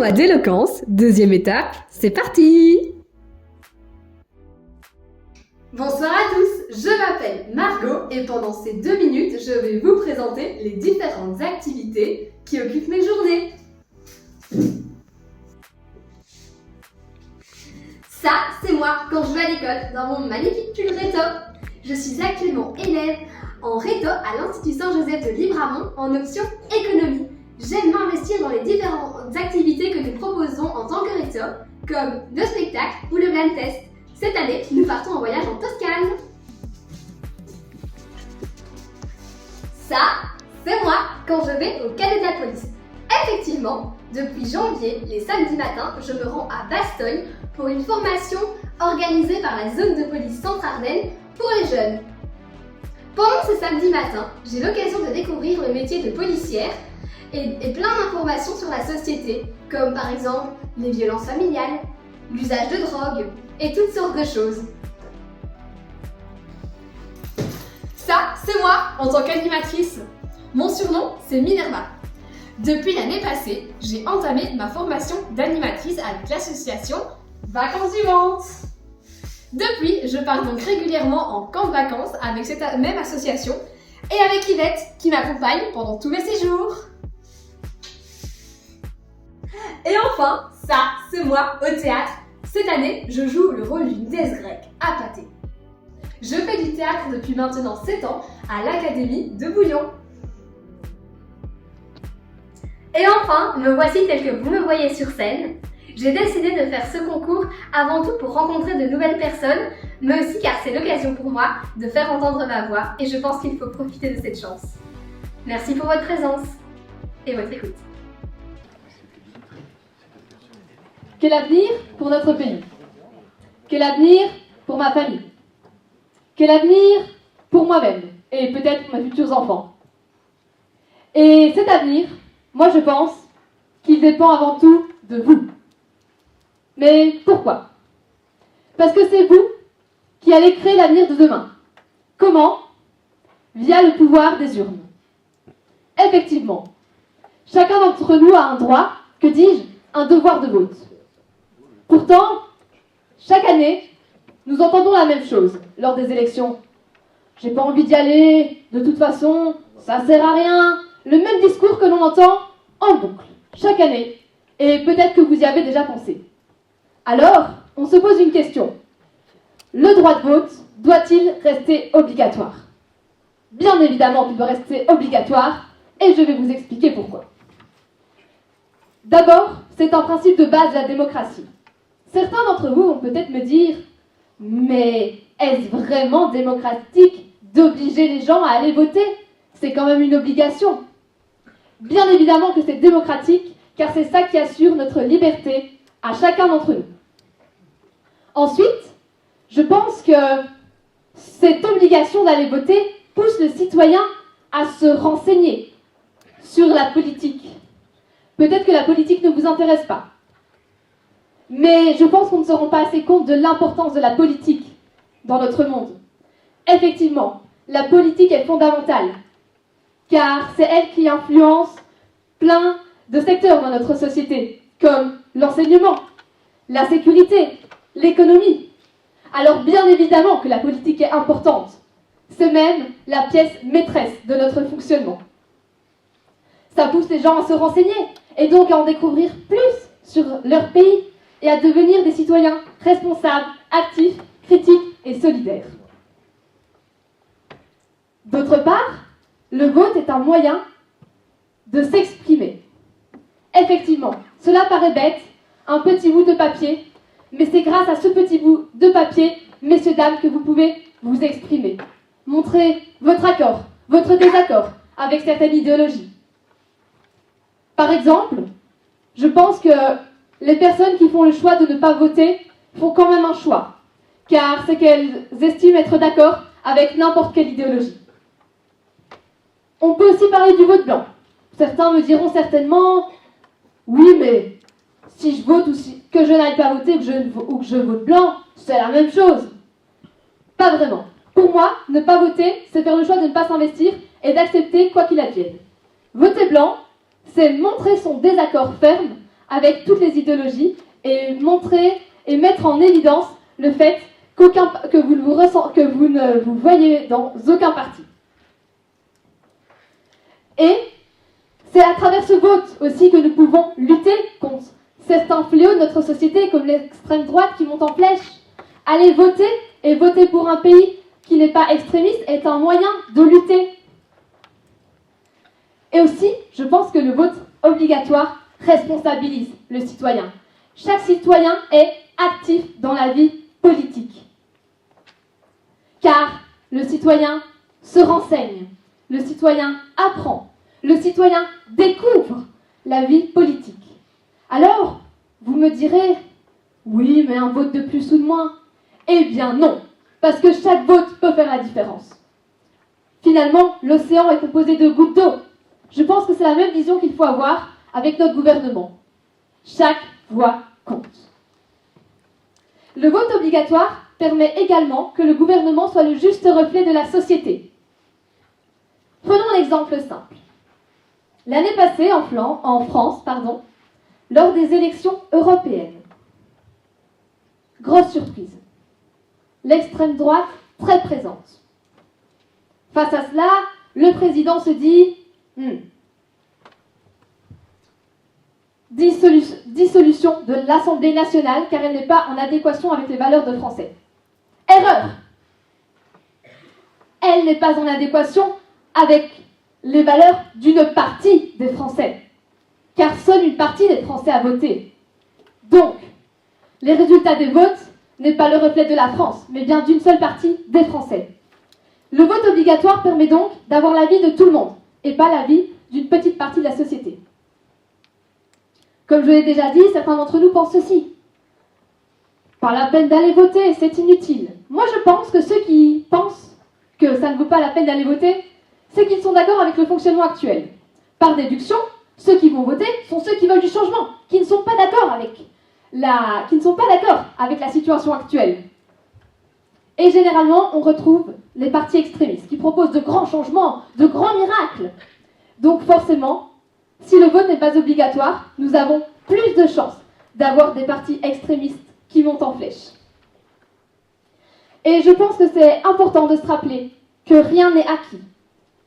tournoi d'éloquence, deuxième étape, c'est parti! Bonsoir à tous, je m'appelle Margot et pendant ces 2 minutes, je vais vous présenter les différentes activités qui occupent mes journées. Ça, c'est moi quand je vais à l'école dans mon magnifique pull Réto. Je suis actuellement élève en Réto à l'Institut Saint-Joseph de Libramont en option économie. J'aime m'investir dans les différentes activités que nous proposons en tant que Réto, comme le spectacle ou le blind test. Cette année, nous partons en voyage en Toscane. Ça, c'est moi quand je vais au cadet de la police. Effectivement, depuis janvier, les samedis matins, je me rends à Bastogne pour une formation organisée par la zone de police Centre-Ardennes pour les jeunes. Pendant ce samedi matin, j'ai l'occasion de découvrir le métier de policière et plein d'informations sur la société, comme par exemple les violences familiales, l'usage de drogue et toutes sortes de choses. Ça, c'est moi en tant qu'animatrice. Mon surnom, c'est Minerva. Depuis l'année passée, j'ai entamé ma formation d'animatrice avec l'association Vacances du Ventre. Depuis, je pars donc régulièrement en camp de vacances avec cette même association et avec Yvette qui m'accompagne pendant tous mes séjours. Et enfin, ça, c'est moi au théâtre. Cette année, je joue le rôle d'une déesse grecque, Apatée. Je fais du théâtre depuis maintenant 7 ans à l'Académie de Bouillon. Et enfin, me voici tel que vous me voyez sur scène. J'ai décidé de faire ce concours avant tout pour rencontrer de nouvelles personnes, mais aussi car c'est l'occasion pour moi de faire entendre ma voix et je pense qu'il faut profiter de cette chance. Merci pour votre présence et votre écoute. Quel avenir pour notre pays? Quel avenir pour ma famille? Quel avenir pour moi-même et peut-être pour mes futurs enfants? Et cet avenir, moi je pense qu'il dépend avant tout de vous. Mais pourquoi? Parce que c'est vous qui allez créer l'avenir de demain. Comment? Via le pouvoir des urnes. Effectivement, chacun d'entre nous a un droit, que dis-je, un devoir de vote. Pourtant, chaque année, nous entendons la même chose lors des élections. J'ai pas envie d'y aller, de toute façon, ça sert à rien. Le même discours que l'on entend en boucle, chaque année. Et peut-être que vous y avez déjà pensé. Alors, on se pose une question. Le droit de vote doit-il rester obligatoire? Bien évidemment qu'il doit rester obligatoire, et je vais vous expliquer pourquoi. D'abord, c'est un principe de base de la démocratie. Certains d'entre vous vont peut-être me dire « Mais est-ce vraiment démocratique d'obliger les gens à aller voter? C'est quand même une obligation. » Bien évidemment que c'est démocratique, car c'est ça qui assure notre liberté à chacun d'entre nous. Ensuite, je pense que cette obligation d'aller voter pousse le citoyen à se renseigner sur la politique. Peut-être que la politique ne vous intéresse pas. Mais je pense qu'on ne se rend pas assez compte de l'importance de la politique dans notre monde. Effectivement, la politique est fondamentale, car c'est elle qui influence plein de secteurs dans notre société, comme l'enseignement, la sécurité, l'économie. Alors bien évidemment que la politique est importante. C'est même la pièce maîtresse de notre fonctionnement. Ça pousse les gens à se renseigner et donc à en découvrir plus sur leur pays et à devenir des citoyens responsables, actifs, critiques et solidaires. D'autre part, le vote est un moyen de s'exprimer. Effectivement, cela paraît bête, un petit bout de papier, mais c'est grâce à ce petit bout de papier, messieurs, dames, que vous pouvez vous exprimer. Montrer votre accord, votre désaccord avec certaines idéologies. Par exemple, je pense que les personnes qui font le choix de ne pas voter font quand même un choix, car c'est qu'elles estiment être d'accord avec n'importe quelle idéologie. On peut aussi parler du vote blanc. Certains me diront certainement « Oui, mais si je vote ou que je n'aille pas voter ou que je vote blanc, c'est la même chose. » Pas vraiment. Pour moi, ne pas voter, c'est faire le choix de ne pas s'investir et d'accepter quoi qu'il advienne. Voter blanc, c'est montrer son désaccord ferme avec toutes les idéologies et montrer et mettre en évidence le fait que vous ne vous voyez dans aucun parti. Et c'est à travers ce vote aussi que nous pouvons lutter contre certains fléaux de notre société, comme l'extrême droite qui monte en flèche. Aller voter et voter pour un pays qui n'est pas extrémiste est un moyen de lutter. Et aussi, je pense que le vote obligatoire responsabilise le citoyen. Chaque citoyen est actif dans la vie politique. Car le citoyen se renseigne, le citoyen apprend, le citoyen découvre la vie politique. Alors, vous me direz, oui, mais un vote de plus ou de moins. Eh bien non, parce que chaque vote peut faire la différence. Finalement, l'océan est composé de gouttes d'eau. Je pense que c'est la même vision qu'il faut avoir avec notre gouvernement. Chaque voix compte. Le vote obligatoire permet également que le gouvernement soit le juste reflet de la société. Prenons l'exemple simple. L'année passée, en France, lors des élections européennes, grosse surprise, l'extrême droite très présente. Face à cela, le président se dit dissolution de l'Assemblée nationale car elle n'est pas en adéquation avec les valeurs de Français. Erreur! Elle n'est pas en adéquation avec les valeurs d'une partie des Français, car seule une partie des Français a voté. Donc, les résultats des votes n'est pas le reflet de la France, mais bien d'une seule partie des Français. Le vote obligatoire permet donc d'avoir l'avis de tout le monde, et pas l'avis d'une petite partie de la société. Comme je l'ai déjà dit, certains d'entre nous pensent ceci. Pas la peine d'aller voter, c'est inutile. Moi, je pense que ceux qui pensent que ça ne vaut pas la peine d'aller voter, c'est qu'ils sont d'accord avec le fonctionnement actuel. Par déduction, ceux qui vont voter sont ceux qui veulent du changement, qui ne sont pas d'accord avec la situation actuelle. Et généralement, on retrouve les partis extrémistes qui proposent de grands changements, de grands miracles. Donc forcément, si le vote n'est pas obligatoire, nous avons plus de chances d'avoir des partis extrémistes qui montent en flèche. Et je pense que c'est important de se rappeler que rien n'est acquis.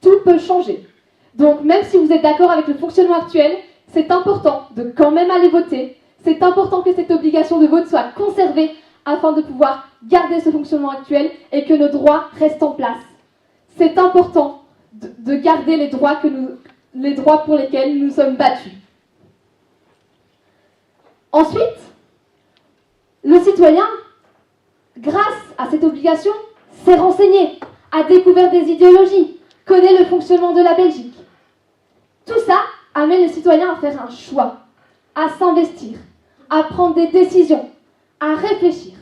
Tout peut changer. Donc même si vous êtes d'accord avec le fonctionnement actuel, c'est important de quand même aller voter. C'est important que cette obligation de vote soit conservée afin de pouvoir garder ce fonctionnement actuel et que nos droits restent en place. C'est important de garder les droits pour lesquels nous sommes battus. Ensuite, le citoyen, grâce à cette obligation, s'est renseigné, a découvert des idéologies, connaît le fonctionnement de la Belgique. Tout ça amène le citoyen à faire un choix, à s'investir, à prendre des décisions, à réfléchir.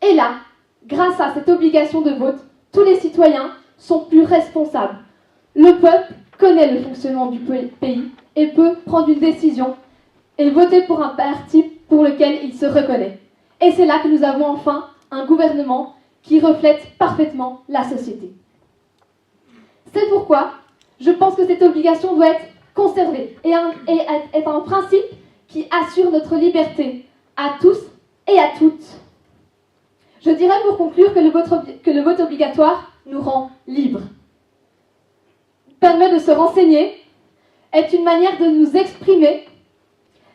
Et là, grâce à cette obligation de vote, tous les citoyens sont plus responsables. Le peuple connaît le fonctionnement du pays et peut prendre une décision et voter pour un parti pour lequel il se reconnaît. Et c'est là que nous avons enfin un gouvernement qui reflète parfaitement la société. C'est pourquoi je pense que cette obligation doit être conservée et est un principe qui assure notre liberté à tous et à toutes. Je dirais pour conclure que le vote obligatoire nous rend libres, permet de se renseigner, est une manière de nous exprimer,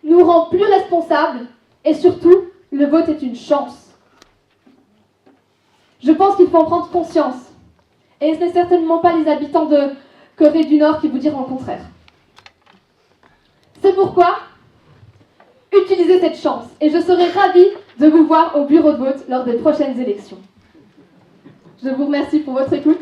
nous rend plus responsables et surtout, le vote est une chance. Je pense qu'il faut en prendre conscience. Et ce n'est certainement pas les habitants de Corée du Nord qui vous diront le contraire. C'est pourquoi, utilisez cette chance et je serai ravie de vous voir au bureau de vote lors des prochaines élections. Je vous remercie pour votre écoute.